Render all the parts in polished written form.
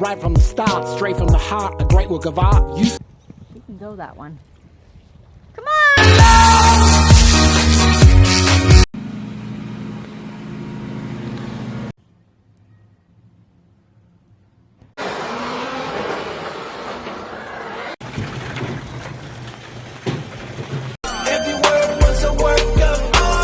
right from the start, straight from the heart, a great work of art. You can go that one. Come on! Every word was a work of art.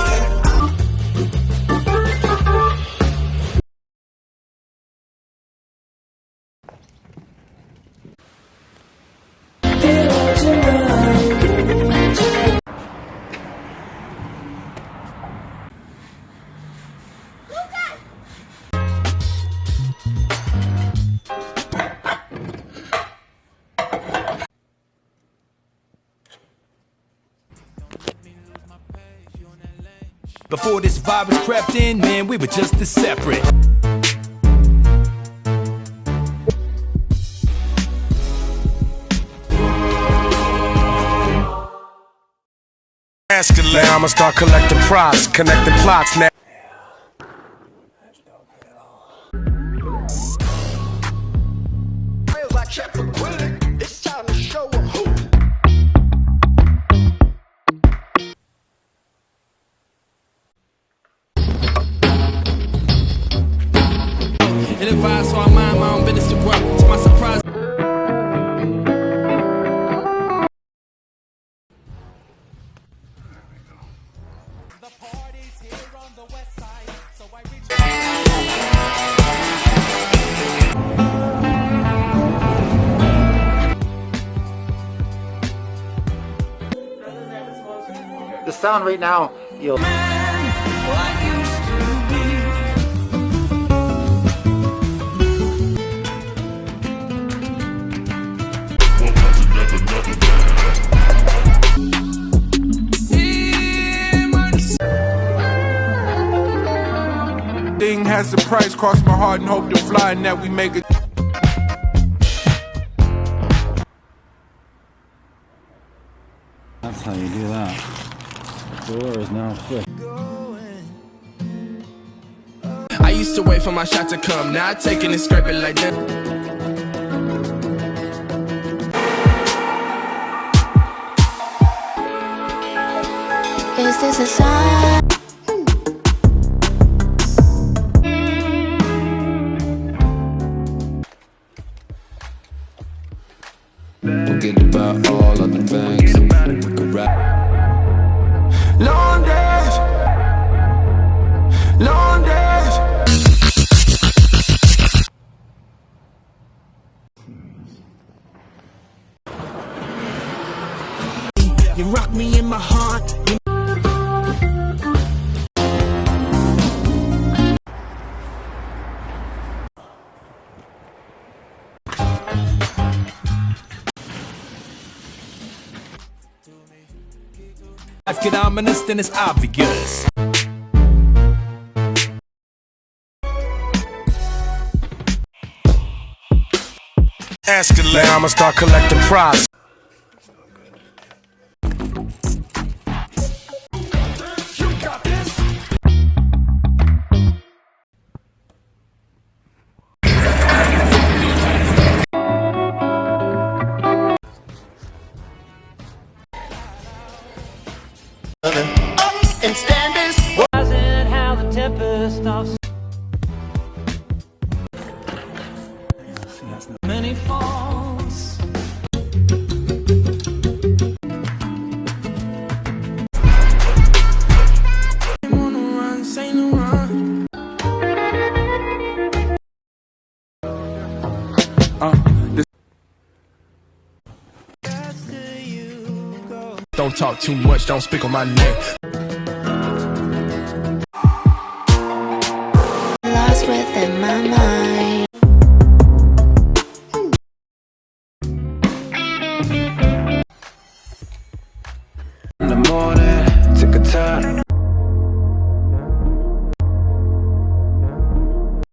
Before this virus crept in, man, we were just as separate. Now I'ma start collecting props, connecting plots now. It's time to show 'em who. And advice, so I mind my own business to grow. To my surprise. The party's here on the west side, so I reach. The sound right now, you'll. Thing has a price, cross my heart and hope to fly, and that we make it. That's how you do that. The door is now fixed. I used to wait for my shot to come, now I take it and scrape it like that. Is this a sign? Forget about all of the things. We could rap. Long days, long days. You rock me in my heart. Life get ominous, then it's obvious. Now I'ma start collecting props. And standards. How the tempest of many falls. Don't talk too much, don't speak on my name.